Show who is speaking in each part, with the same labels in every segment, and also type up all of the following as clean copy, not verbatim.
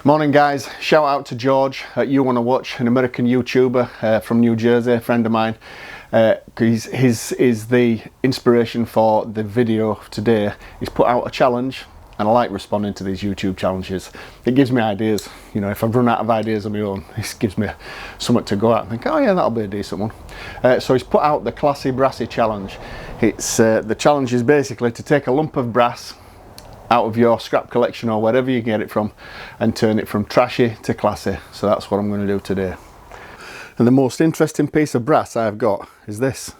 Speaker 1: Morning guys, shout out to George at You Wanna Watch, an American YouTuber from New Jersey, a friend of mine. His is the inspiration for the video today. He's put out a challenge and I like responding to these YouTube challenges. It gives me ideas, you know, if I've run out of ideas on my own, it gives me something to go at and think, oh yeah, that'll be a decent one. So he's put out the Classy Brassy challenge. It's the challenge is basically to take a lump of brass out of your scrap collection or wherever you get it from and turn it from trashy to classy. So that's what I'm going to do today. And the most interesting piece of brass I've got is this.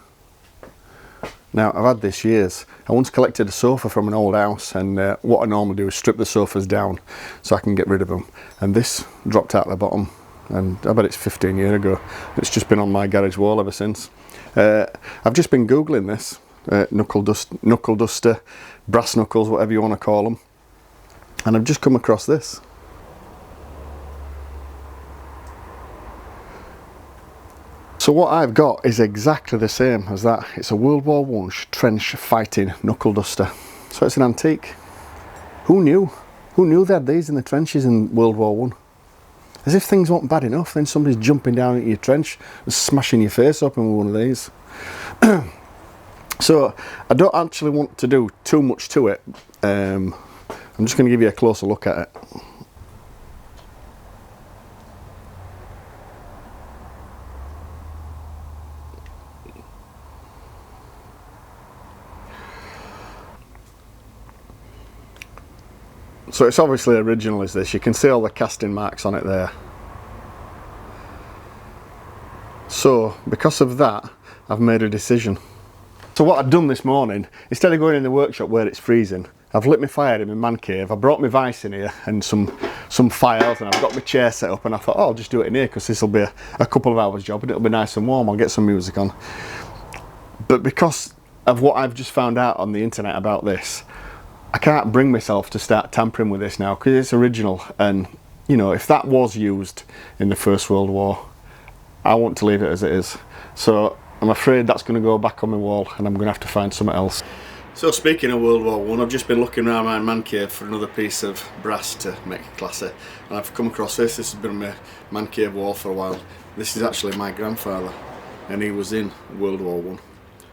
Speaker 1: Now I've had this years. I once collected a sofa from an old house, and what I normally do is strip the sofas down so I can get rid of them, and this dropped out the bottom, and I bet it's 15 years ago. It's just been on my garage wall ever since. I've just been googling this. Knuckle duster, brass knuckles, whatever you want to call them, and I've just come across this. So what I've got is exactly the same as that. It's a World War I trench fighting knuckle duster. So it's an antique. Who knew? Who knew they had these in the trenches in World War I? As if things weren't bad enough, then somebody's jumping down into your trench and smashing your face open with one of these. So I don't actually want to do too much to it. I'm just going to give you a closer look at it. So it's obviously original as this. You can see all the casting marks on it there. So because of that, I've made a decision. So what I've done this morning, instead of going in the workshop where it's freezing, I've lit my fire in my man cave. I brought my vice in here and some files, and I've got my chair set up, and I thought, oh, I'll just do it in here because this will be a couple of hours job and it'll be nice and warm. I'll get some music on. But because of what I've just found out on the internet about this, I can't bring myself to start tampering with this now because it's original, and you know, if that was used in the First World War, I want to leave it as it is. So I'm afraid that's going to go back on my wall and I'm going to have to find something else. So speaking of World War I, I've just been looking around my man cave for another piece of brass to make it classy, and I've come across this. This has been on my man cave wall for a while. This is actually my grandfather, and he was in World War I. I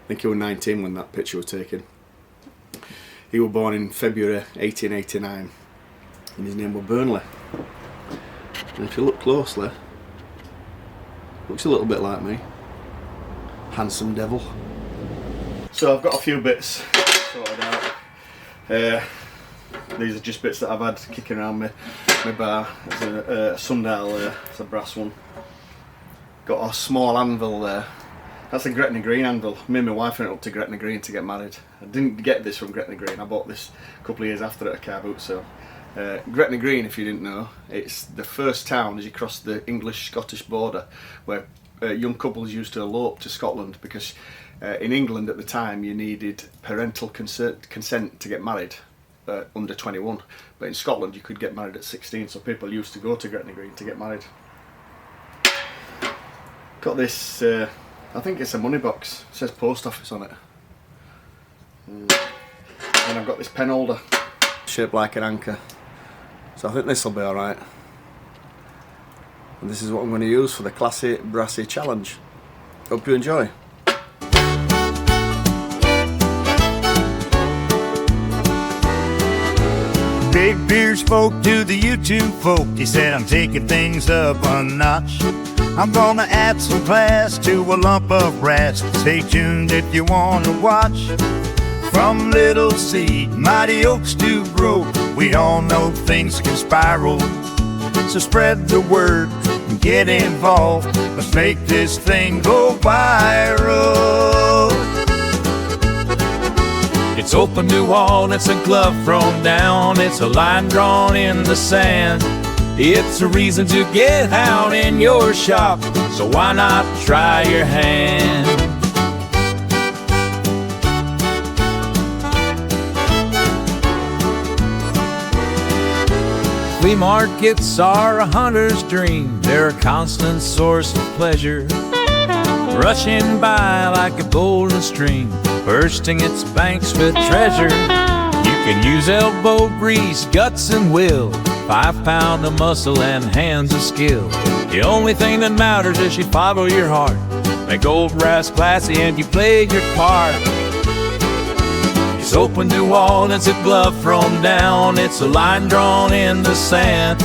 Speaker 1: think he was 19 when that picture was taken. He was born in February 1889 and his name was Burnley. And if you look closely, looks a little bit like me. Handsome devil. So I've got a few bits sorted out. These are just bits that I've had kicking around my bar. There's a sundial there, it's a brass one. Got a small anvil there. That's a Gretna Green anvil. Me and my wife went up to Gretna Green to get married. I didn't get this from Gretna Green, I bought this a couple of years after at a car boot sale. Gretna Green, if you didn't know, it's the first town as you cross the English-Scottish border where young couples used to elope to Scotland, because in England at the time you needed parental consent to get married under 21, but in Scotland you could get married at 16, so people used to go to Gretna Green to get married. Got this, I think it's a money box, it says post office on it. And I've got this pen holder shaped like an anchor, so I think this will be alright. And this is what I'm going to use for the Classy Brassy challenge. Hope you enjoy.
Speaker 2: Big Beard spoke to the YouTube folk. He said, I'm taking things up a notch. I'm gonna add some class to a lump of brass. Stay tuned if you wanna watch. From little seed, mighty oaks do grow. We all know things can spiral, so spread the word and get involved. Let's make this thing go viral. It's open to all, it's a glove thrown down, it's a line drawn in the sand. It's a reason to get out in your shop, so why not try your hand? Flea markets are a hunter's dream. They're a constant source of pleasure, rushing by like a golden stream, bursting its banks with treasure. You can use elbow grease, guts and will,
Speaker 3: 5 pounds of muscle and hands of skill. The only thing that matters is you follow your heart. Make old brass classy and you play your part. It's open to all, it's a glove thrown down, it's a line drawn in the sand.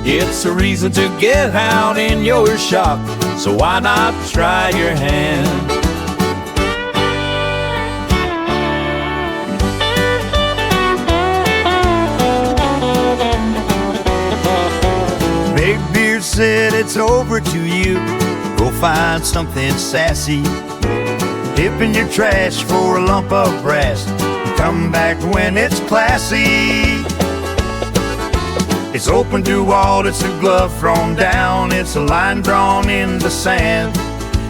Speaker 3: It's a reason to get out in your shop, so why not try your hand?
Speaker 2: Big Beard said it's over to you. Go find something sassy. Dip in your trash for a lump of brass. Come back when it's classy. It's open to all, it's a glove thrown down, it's a line drawn in the sand.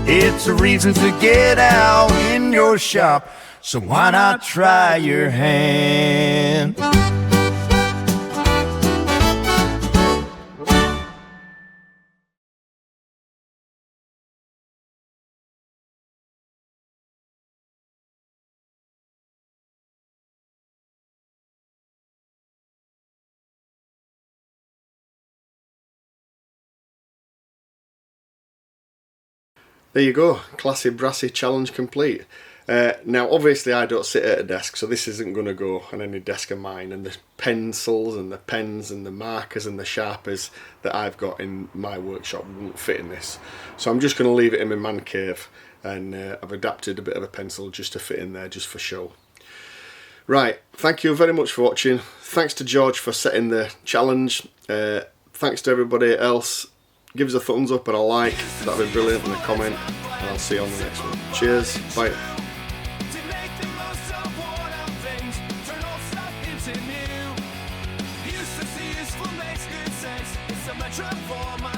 Speaker 2: It's a reason to get out in your shop, so why not try your hand?
Speaker 1: There you go, classy Brassy challenge complete. Now obviously I don't sit at a desk, so this isn't going to go on any desk of mine, and the pencils and the pens and the markers and the sharpers that I've got in my workshop won't fit in this. So I'm just going to leave it in my man cave, and I've adapted a bit of a pencil just to fit in there, just for show. Right, thank you very much for watching. Thanks to George for setting the challenge. Thanks to everybody else. Give us a thumbs up and a like, that'd be brilliant, and a comment, and I'll see you on the next one. Cheers, bye.
Speaker 4: Used to see useful makes good sense. It's a metro for my